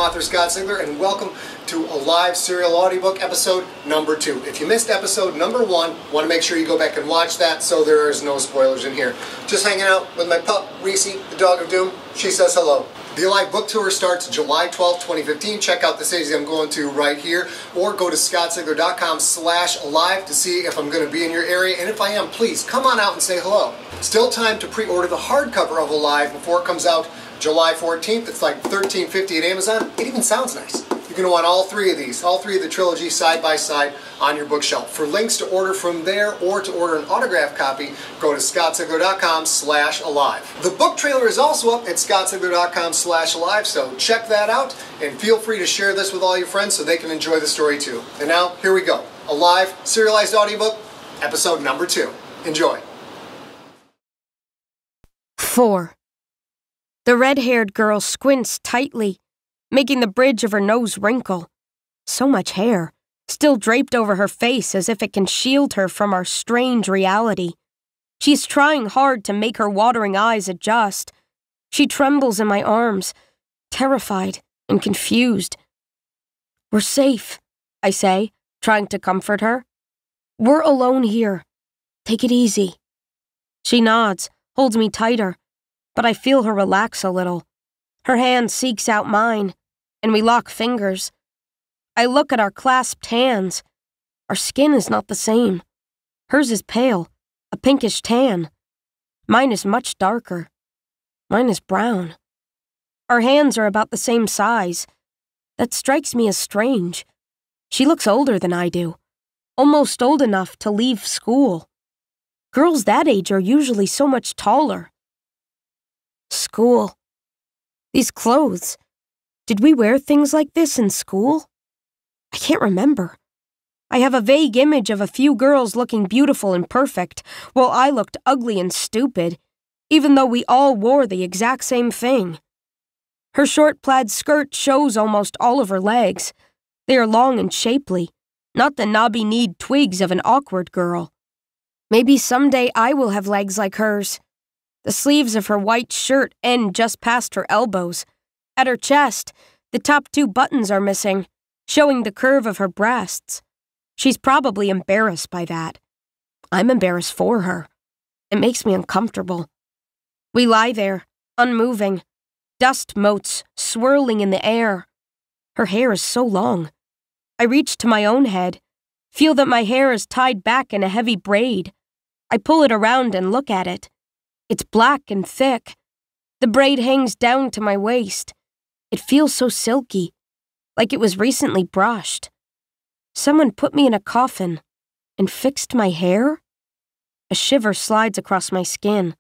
author Scott Sigler, and welcome to a live serial audiobook episode number 2. If you missed episode number 1, want to make sure you go back and watch that so there is no spoilers in here. Just hanging out with my pup, Reese, the dog of doom. She says hello. The Alive book tour starts July 12, 2015. Check out the cities I'm going to right here, or go to scottsigler.com/alive to see if I'm going to be in your area. And if I am, please come on out and say hello. Still time to pre-order the hardcover of Alive before it comes out July 14th. It's like $13.50 at Amazon. It even sounds nice. You're going to want all three of these, all three of the trilogy side by side on your bookshelf. For links to order from there or to order an autographed copy, go to scottsigler.com/alive. The book trailer is also up at scottsigler.com/alive, so check that out and feel free to share this with all your friends so they can enjoy the story too. And now, here we go. Alive, serialized audiobook, episode number 2. Enjoy. 4. The red-haired girl squints tightly, making the bridge of her nose wrinkle. So much hair, still draped over her face as if it can shield her from our strange reality. She's trying hard to make her watering eyes adjust. She trembles in my arms, terrified and confused. "We're safe," I say, trying to comfort her. "We're alone here. Take it easy." She nods, holds me tighter, but I feel her relax a little. Her hand seeks out mine, and we lock fingers. I look at our clasped hands. Our skin is not the same. Hers is pale, a pinkish tan. Mine is much darker. Mine is brown. Our hands are about the same size. That strikes me as strange. She looks older than I do, almost old enough to leave school. Girls that age are usually so much taller. School. These clothes. Did we wear things like this in school? I can't remember. I have a vague image of a few girls looking beautiful and perfect, while I looked ugly and stupid, even though we all wore the exact same thing. Her short plaid skirt shows almost all of her legs. They are long and shapely, not the knobby-kneed twigs of an awkward girl. Maybe someday I will have legs like hers. The sleeves of her white shirt end just past her elbows. At her chest, the top 2 buttons are missing, showing the curve of her breasts. She's probably embarrassed by that. I'm embarrassed for her. It makes me uncomfortable. We lie there, unmoving, dust motes swirling in the air. Her hair is so long. I reach to my own head, feel that my hair is tied back in a heavy braid. I pull it around and look at it. It's black and thick. The braid hangs down to my waist. It feels so silky, like it was recently brushed. Someone put me in a coffin and fixed my hair? A shiver slides across my skin.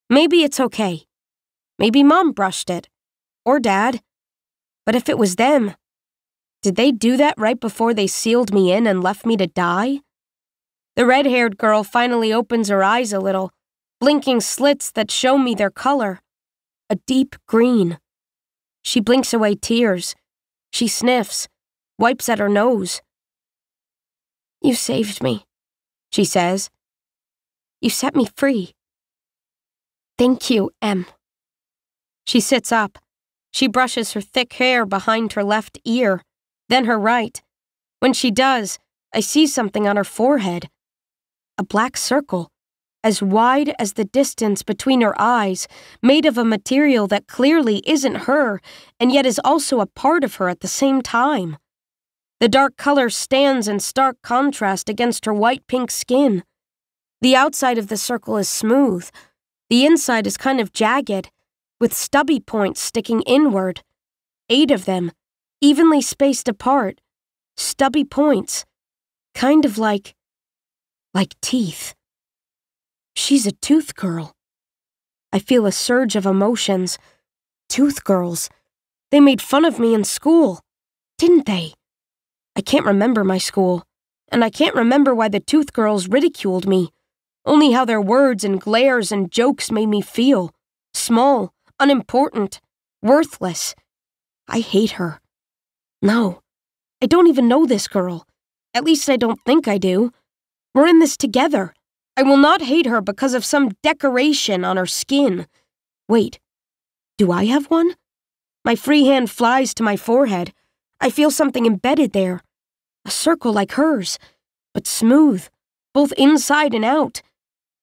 Maybe it's okay. Maybe Mom brushed it. Or Dad. But if it was them, did they do that right before they sealed me in and left me to die? The red-haired girl finally opens her eyes a little, blinking slits that show me their color. A deep green. She blinks away tears. She sniffs, wipes at her nose. "You saved me," she says. "You set me free." "Thank you, Em." She sits up. She brushes her thick hair behind her left ear, then her right. When she does, I see something on her forehead. A black circle, as wide as the distance between her eyes, made of a material that clearly isn't her, and yet is also a part of her at the same time. The dark color stands in stark contrast against her white-pink skin. The outside of the circle is smooth. The inside is kind of jagged, with stubby points sticking inward. 8 of them, evenly spaced apart. Stubby points, kind of like teeth. She's a tooth girl. I feel a surge of emotions. Tooth girls. They made fun of me in school, didn't they? I can't remember my school, and I can't remember why the tooth girls ridiculed me, only how their words and glares and jokes made me feel. Small, unimportant, worthless. I hate her. No, I don't even know this girl. At least I don't think I do. We're in this together. I will not hate her because of some decoration on her skin. Wait, do I have one? My free hand flies to my forehead. I feel something embedded there. A circle like hers, but smooth, both inside and out.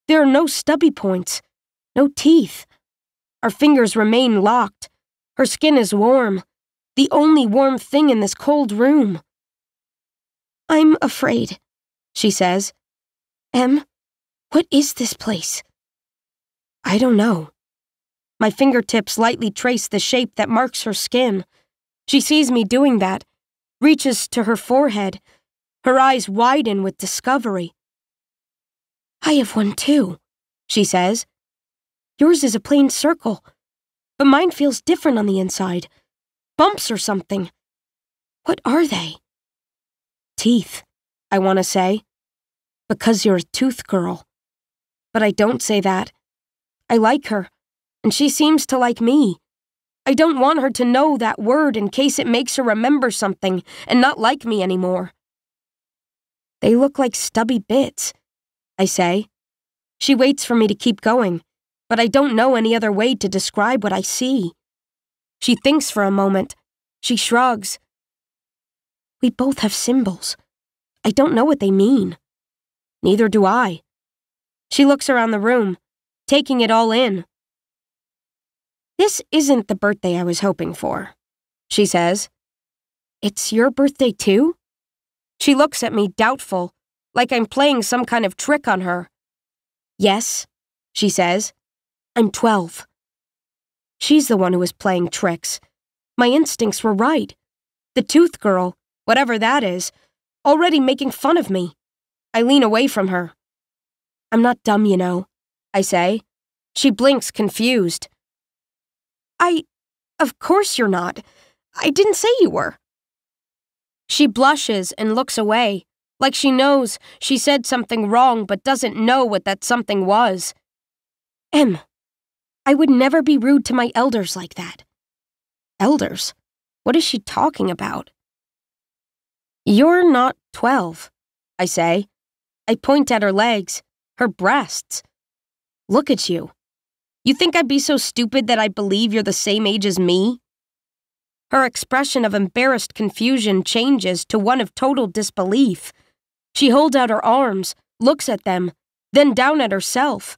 There are no stubby points, no teeth. Our fingers remain locked. Her skin is warm, the only warm thing in this cold room. I'm afraid, she says. Em, what is this place? I don't know. My fingertips lightly trace the shape that marks her skin. She sees me doing that, reaches to her forehead. Her eyes widen with discovery. I have one too, she says. Yours is a plain circle, but mine feels different on the inside. Bumps or something. What are they? Teeth, I want to say. Because you're a tooth girl. But I don't say that. I like her, and she seems to like me. I don't want her to know that word in case it makes her remember something and not like me anymore. They look like stubby bits, I say. She waits for me to keep going, but I don't know any other way to describe what I see. She thinks for a moment. She shrugs. We both have symbols. I don't know what they mean. Neither do I. She looks around the room, taking it all in. This isn't the birthday I was hoping for, she says. It's your birthday too? She looks at me doubtful, like I'm playing some kind of trick on her. Yes, she says. I'm 12. She's the one who was playing tricks. My instincts were right. The tooth girl, whatever that is, already making fun of me. I lean away from her. I'm not dumb, you know, I say. She blinks, confused. Of course you're not. I didn't say you were. She blushes and looks away, like she knows she said something wrong but doesn't know what that something was. Em, I would never be rude to my elders like that. Elders? What is she talking about? You're not 12, I say. I point at her legs, her breasts. Look at you. You think I'd be so stupid that I believe you're the same age as me? Her expression of embarrassed confusion changes to one of total disbelief. She holds out her arms, looks at them, then down at herself.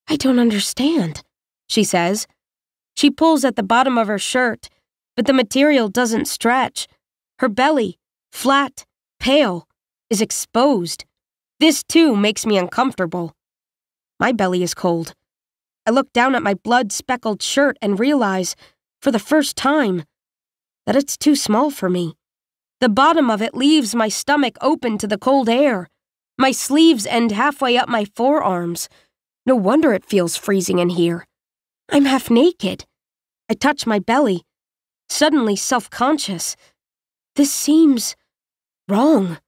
I don't understand, she says. She pulls at the bottom of her shirt, but the material doesn't stretch. Her belly, flat, pale, is exposed. This, too, makes me uncomfortable. My belly is cold. I look down at my blood-speckled shirt and realize, for the first time, that it's too small for me. The bottom of it leaves my stomach open to the cold air. My sleeves end halfway up my forearms. No wonder it feels freezing in here. I'm half naked. I touch my belly, suddenly self-conscious. This seems wrong.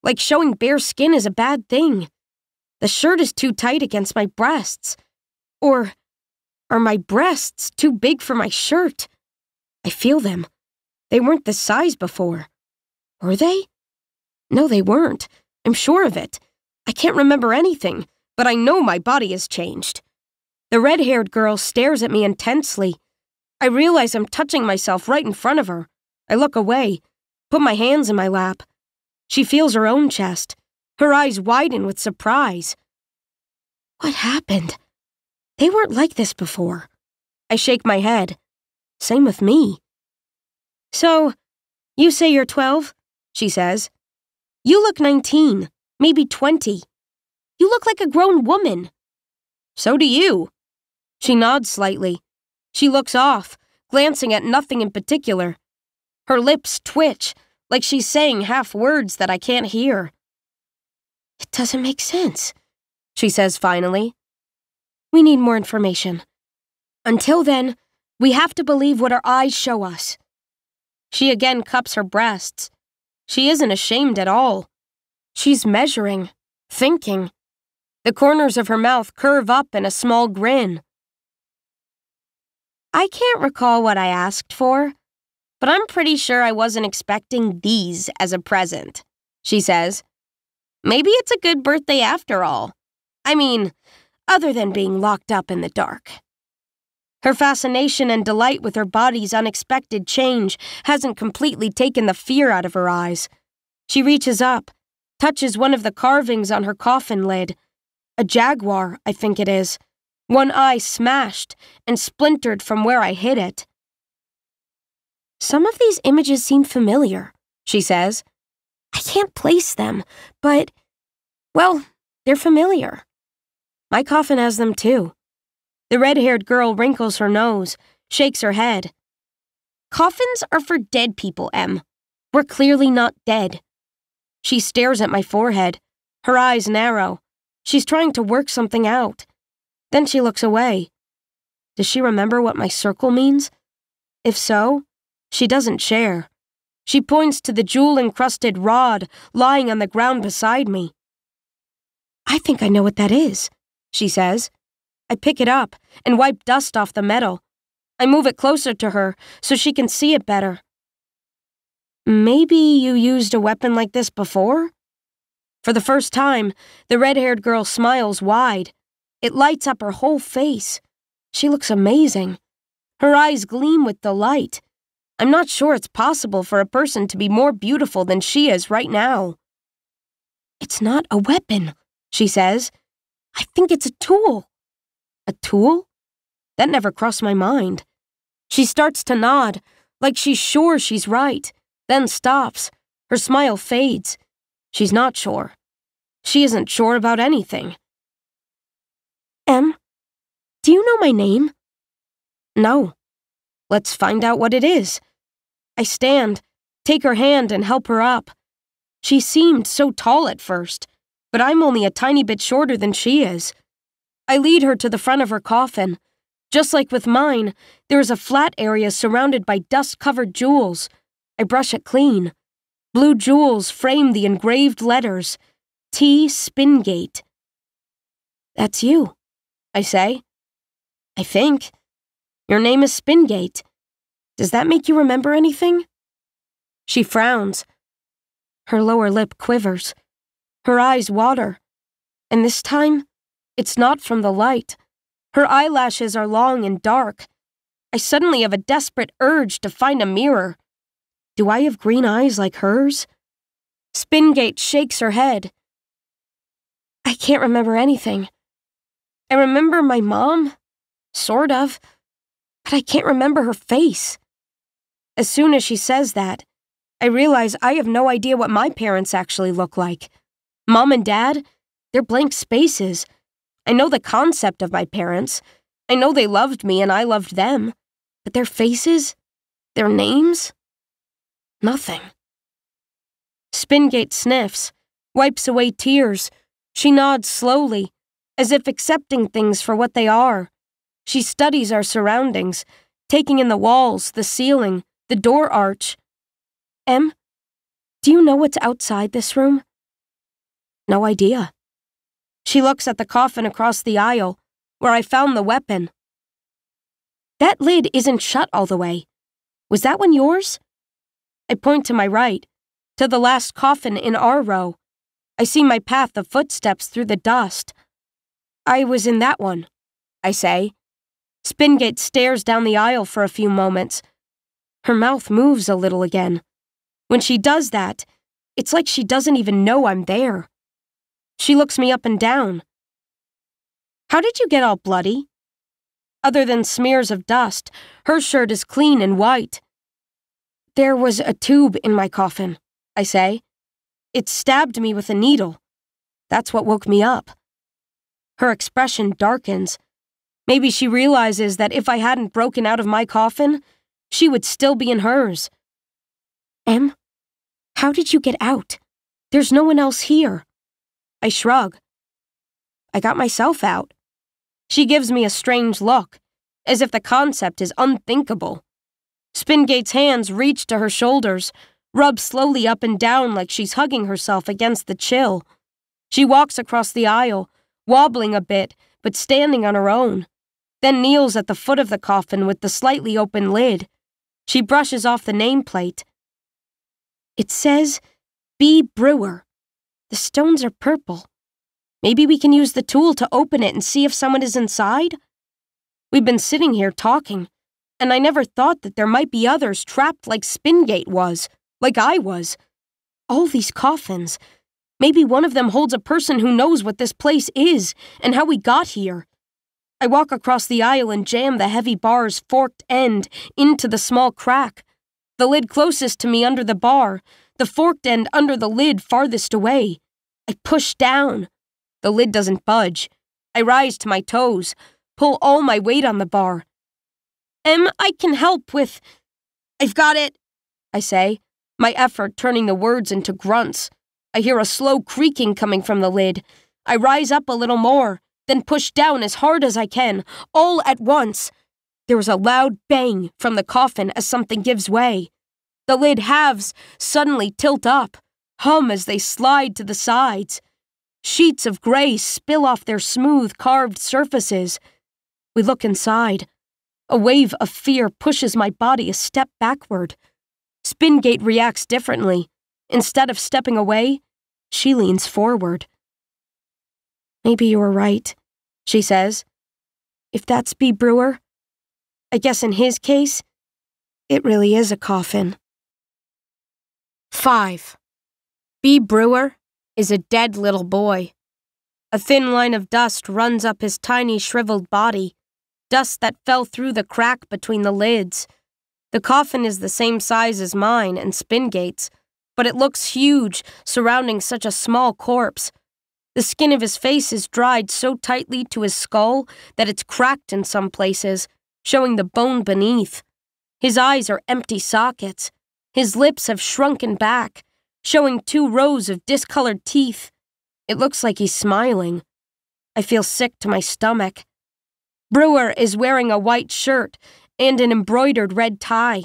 Like showing bare skin is a bad thing. The shirt is too tight against my breasts. Or are my breasts too big for my shirt? I feel them. They weren't this size before. Were they? No, they weren't. I'm sure of it. I can't remember anything, but I know my body has changed. The red-haired girl stares at me intensely. I realize I'm touching myself right in front of her. I look away, put my hands in my lap. She feels her own chest. Her eyes widen with surprise. What happened? They weren't like this before. I shake my head. Same with me. So, you say you're 12? She says. You look 19, maybe 20. You look like a grown woman. So do you. She nods slightly. She looks off, glancing at nothing in particular. Her lips twitch, like she's saying half words that I can't hear. It doesn't make sense, she says finally. We need more information. Until then, we have to believe what our eyes show us. She again cups her breasts. She isn't ashamed at all. She's measuring, thinking. The corners of her mouth curve up in a small grin. I can't recall what I asked for, but I'm pretty sure I wasn't expecting these as a present, she says. Maybe it's a good birthday after all. I mean, other than being locked up in the dark. Her fascination and delight with her body's unexpected change hasn't completely taken the fear out of her eyes. She reaches up, touches one of the carvings on her coffin lid. A jaguar, I think it is. One eye smashed and splintered from where I hit it. "Some of these images seem familiar," she says. "I can't place them, but, well, they're familiar." My coffin has them too. The red-haired girl wrinkles her nose, shakes her head. "Coffins are for dead people, Em. We're clearly not dead." She stares at my forehead, her eyes narrow. She's trying to work something out. Then she looks away. Does she remember what my circle means? If so, she doesn't share. She points to the jewel-encrusted rod lying on the ground beside me. "I think I know what that is," she says. I pick it up and wipe dust off the metal. I move it closer to her so she can see it better. "Maybe you used a weapon like this before?" For the first time, the red-haired girl smiles wide. It lights up her whole face. She looks amazing. Her eyes gleam with delight. I'm not sure it's possible for a person to be more beautiful than she is right now. "It's not a weapon," she says. "I think it's a tool." A tool? That never crossed my mind. She starts to nod, like she's sure she's right, then stops. Her smile fades. She's not sure. She isn't sure about anything. "Em, do you know my name?" "No." "Let's find out what it is." I stand, take her hand and help her up. She seemed so tall at first, but I'm only a tiny bit shorter than she is. I lead her to the front of her coffin. Just like with mine, there is a flat area surrounded by dust-covered jewels. I brush it clean. Blue jewels frame the engraved letters, T. Spingate. "That's you," I say. "I think. Your name is Spingate. Does that make you remember anything?" She frowns. Her lower lip quivers. Her eyes water. And this time, it's not from the light. Her eyelashes are long and dark. I suddenly have a desperate urge to find a mirror. Do I have green eyes like hers? Spingate shakes her head. "I can't remember anything. I remember my mom, sort of, but I can't remember her face." As soon as she says that, I realize I have no idea what my parents actually look like. Mom and Dad, they're blank spaces. I know the concept of my parents. I know they loved me and I loved them. But their faces? Their names? Nothing. Spingate sniffs, wipes away tears. She nods slowly, as if accepting things for what they are. She studies our surroundings, taking in the walls, the ceiling, the door arch. "Em, do you know what's outside this room?" "No idea." She looks at the coffin across the aisle, where I found the weapon. "That lid isn't shut all the way. Was that one yours?" I point to my right, to the last coffin in our row. I see my path of footsteps through the dust. "I was in that one," I say. Spingate stares down the aisle for a few moments. Her mouth moves a little again. When she does that, it's like she doesn't even know I'm there. She looks me up and down. "How did you get all bloody?" Other than smears of dust, her shirt is clean and white. "There was a tube in my coffin," I say. "It stabbed me with a needle. That's what woke me up." Her expression darkens. Maybe she realizes that if I hadn't broken out of my coffin, she would still be in hers. "Em, how did you get out? There's no one else here." I shrug. "I got myself out." She gives me a strange look, as if the concept is unthinkable. Spingate's hands reach to her shoulders, rub slowly up and down like she's hugging herself against the chill. She walks across the aisle, wobbling a bit, but standing on her own, then kneels at the foot of the coffin with the slightly open lid. She brushes off the nameplate. It says, B. Brewer. The stones are purple. Maybe we can use the tool to open it and see if someone is inside? We've been sitting here talking, and I never thought that there might be others trapped like Spingate was, like I was. All these coffins. Maybe one of them holds a person who knows what this place is and how we got here. I walk across the aisle and jam the heavy bar's forked end into the small crack. The lid closest to me under the bar, the forked end under the lid farthest away. I push down. The lid doesn't budge. I rise to my toes, pull all my weight on the bar. I can help with... I've got it, I say, my effort turning the words into grunts. I hear a slow creaking coming from the lid. I rise up a little more, then push down as hard as I can, all at once. There is a loud bang from the coffin as something gives way. The lid halves suddenly tilt up, hum as they slide to the sides. Sheets of gray spill off their smooth, carved surfaces. We look inside. A wave of fear pushes my body a step backward. Spingate reacts differently. Instead of stepping away, she leans forward. Maybe you were right, she says. If that's B. Brewer, I guess in his case, it really is a coffin. 5. B. Brewer is a dead little boy. A thin line of dust runs up his tiny shriveled body, dust that fell through the crack between the lids. The coffin is the same size as mine and Spingate's, but it looks huge surrounding such a small corpse. The skin of his face is dried so tightly to his skull that it's cracked in some places, showing the bone beneath. His eyes are empty sockets. His lips have shrunken back, showing 2 rows of discolored teeth. It looks like he's smiling. I feel sick to my stomach. Brewer is wearing a white shirt and an embroidered red tie,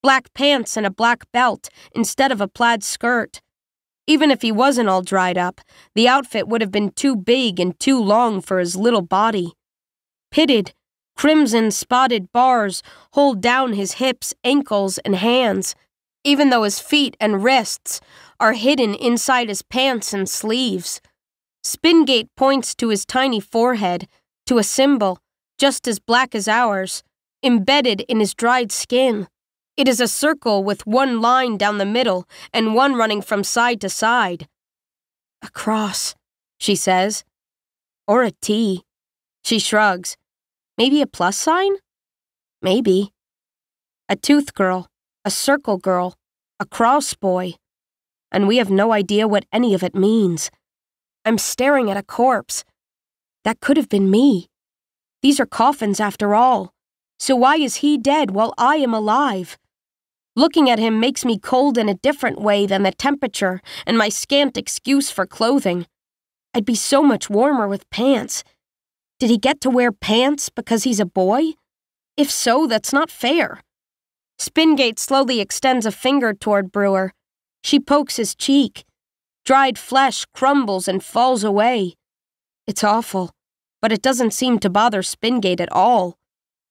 black pants and a black belt instead of a plaid skirt. Even if he wasn't all dried up, the outfit would have been too big and too long for his little body. Pitted, crimson-spotted bars hold down his hips, ankles, and hands, even though his feet and wrists are hidden inside his pants and sleeves. Spingate points to his tiny forehead, to a symbol, just as black as ours, embedded in his dried skin. It is a circle with 1 line down the middle and 1 running from side to side. A cross, she says. Or a T. She shrugs. Maybe a plus sign? Maybe. A tooth girl, a circle girl, a cross boy. And we have no idea what any of it means. I'm staring at a corpse. That could have been me. These are coffins after all. So why is he dead while I am alive? Looking at him makes me cold in a different way than the temperature and my scant excuse for clothing. I'd be so much warmer with pants. Did he get to wear pants because he's a boy? If so, that's not fair. Spingate slowly extends a finger toward Brewer. She pokes his cheek. Dried flesh crumbles and falls away. It's awful, but it doesn't seem to bother Spingate at all.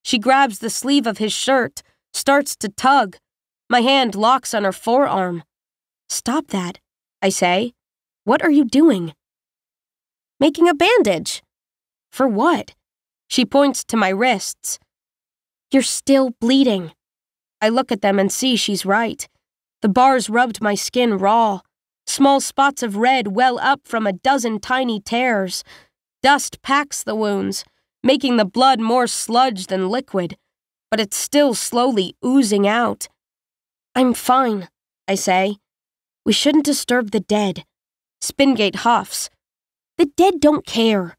She grabs the sleeve of his shirt, starts to tug. My hand locks on her forearm. Stop that, I say. What are you doing? Making a bandage. For what? She points to my wrists. You're still bleeding. I look at them and see she's right. The bars rubbed my skin raw. Small spots of red well up from a dozen tiny tears. Dust packs the wounds, making the blood more sludge than liquid, but it's still slowly oozing out. I'm fine, I say. We shouldn't disturb the dead. Spingate huffs. The dead don't care.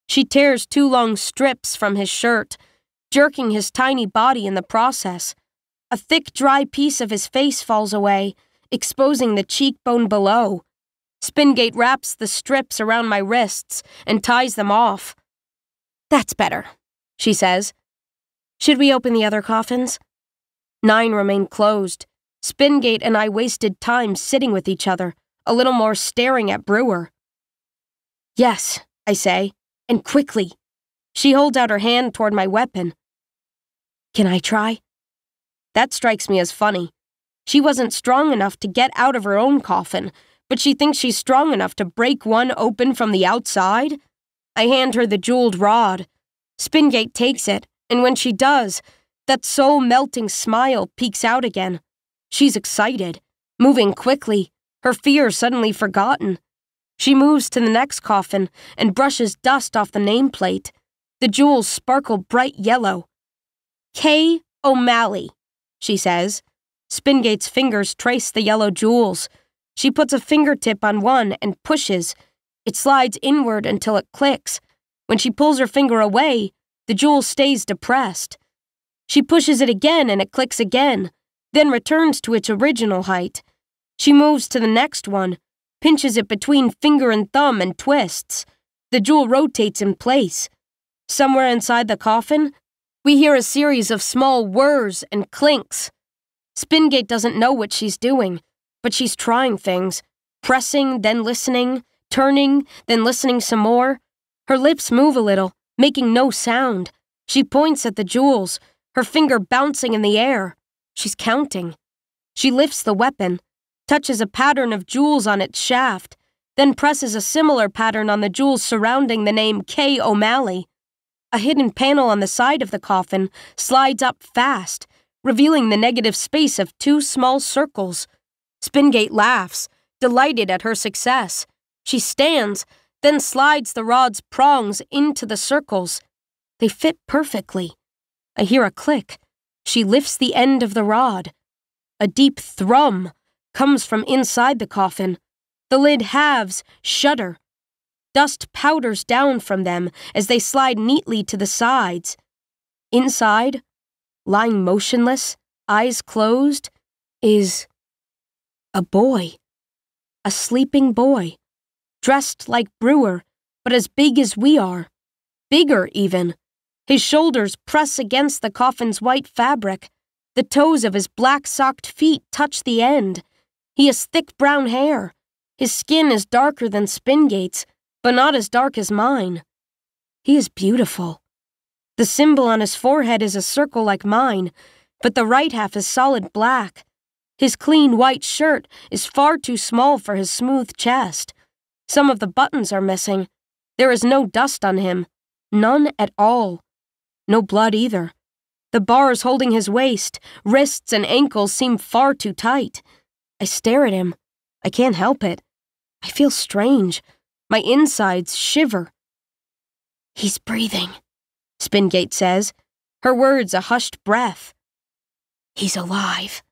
She tears 2 long strips from his shirt, jerking his tiny body in the process. A thick, dry piece of his face falls away, exposing the cheekbone below. Spingate wraps the strips around my wrists and ties them off. That's better, she says. Should we open the other coffins? 9 remain closed. Spingate and I wasted time sitting with each other, a little more staring at Brewer. Yes, I say, and quickly. She holds out her hand toward my weapon. Can I try? That strikes me as funny. She wasn't strong enough to get out of her own coffin, but she thinks she's strong enough to break one open from the outside? I hand her the jeweled rod. Spingate takes it, and when she does, that soul-melting smile peeks out again. She's excited, moving quickly, her fear suddenly forgotten. She moves to the next coffin and brushes dust off the nameplate. The jewels sparkle bright yellow. K. O'Malley, she says. Spingate's fingers trace the yellow jewels. She puts a fingertip on one and pushes. It slides inward until it clicks. When she pulls her finger away, the jewel stays depressed. She pushes it again and it clicks again, then returns to its original height. She moves to the next one, pinches it between finger and thumb and twists. The jewel rotates in place. Somewhere inside the coffin, we hear a series of small whirs and clinks. Spingate doesn't know what she's doing, but she's trying things, pressing, then listening, turning, then listening some more. Her lips move a little, making no sound. She points at the jewels, her finger bouncing in the air. She's counting. She lifts the weapon, touches a pattern of jewels on its shaft, then presses a similar pattern on the jewels surrounding the name K. O'Malley. A hidden panel on the side of the coffin slides up fast, revealing the negative space of 2 small circles. Spingate laughs, delighted at her success. She stands, then slides the rod's prongs into the circles. They fit perfectly. I hear a click. She lifts the end of the rod. A deep thrum comes from inside the coffin. The lid halves, shudder. Dust powders down from them as they slide neatly to the sides. Inside, lying motionless, eyes closed, is a boy. A sleeping boy, dressed like Brewer, but as big as we are. Bigger, even. His shoulders press against the coffin's white fabric. The toes of his black-socked feet touch the end. He has thick brown hair. His skin is darker than Spingate's, but not as dark as mine. He is beautiful. The symbol on his forehead is a circle like mine, but the right half is solid black. His clean white shirt is far too small for his smooth chest. Some of the buttons are missing. There is no dust on him. None at all. No blood either. The bars holding his waist, wrists, and ankles seem far too tight. I stare at him. I can't help it. I feel strange. My insides shiver. He's breathing, Spingate says, her words a hushed breath. He's alive.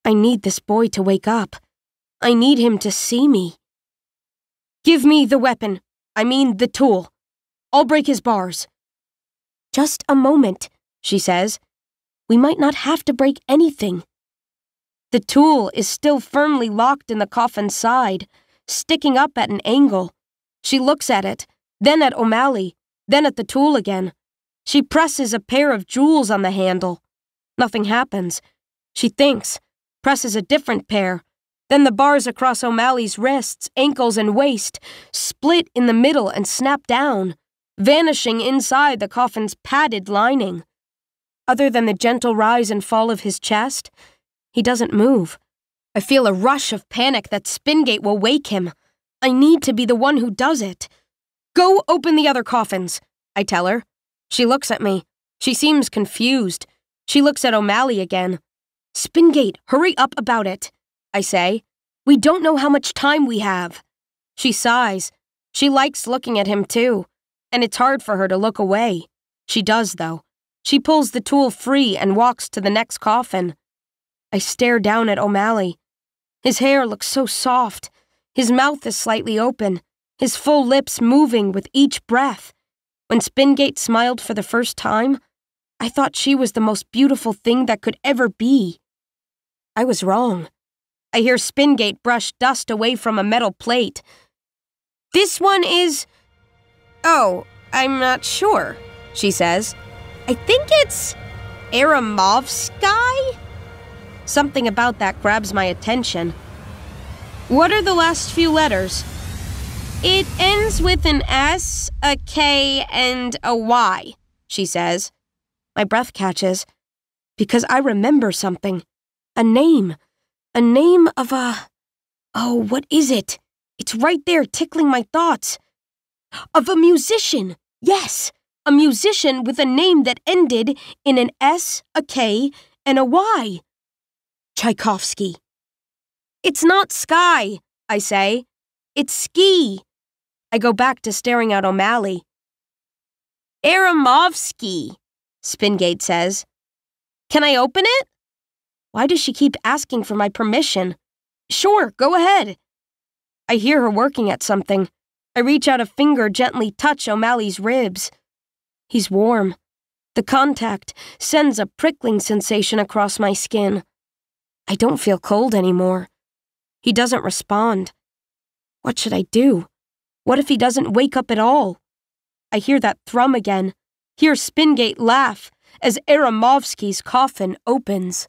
I need this boy to wake up. I need him to see me. Give me the weapon. I mean the tool. I'll break his bars. Just a moment, she says. We might not have to break anything. The tool is still firmly locked in the coffin's side, sticking up at an angle. She looks at it, then at O'Malley, then at the tool again. She presses a pair of jewels on the handle. Nothing happens. She thinks, presses a different pair. Then the bars across O'Malley's wrists, ankles, and waist split in the middle and snap down, vanishing inside the coffin's padded lining. Other than the gentle rise and fall of his chest, he doesn't move. I feel a rush of panic that Spingate will wake him. I need to be the one who does it. Go open the other coffins, I tell her. She looks at me. She seems confused. She looks at O'Malley again. Spingate, hurry up about it, I say. We don't know how much time we have. She sighs. She likes looking at him too, and it's hard for her to look away. She does, though. She pulls the tool free and walks to the next coffin. I stare down at O'Malley. His hair looks so soft. His mouth is slightly open, his full lips moving with each breath. When Spingate smiled for the first time, I thought she was the most beautiful thing that could ever be. I was wrong. I hear Spingate brush dust away from a metal plate. This one is... Oh, I'm not sure, she says. I think it's... Aramovsky? Something about that grabs my attention. What are the last few letters? It ends with an S, a K, and a Y, she says. My breath catches, because I remember something. A name. A name of a... Oh, what is it? It's right there tickling my thoughts. Of a musician. Yes. A musician with a name that ended in an S, a K, and a Y. Tchaikovsky. It's not sky, I say. It's ski. I go back to staring at O'Malley. Aramovsky, Spingate says. Can I open it? Why does she keep asking for my permission? Sure, go ahead. I hear her working at something. I reach out a finger, gently touch O'Malley's ribs. He's warm. The contact sends a prickling sensation across my skin. I don't feel cold anymore. He doesn't respond. What should I do? What if he doesn't wake up at all? I hear that thrum again, hear Spingate laugh as Aramovsky's coffin opens.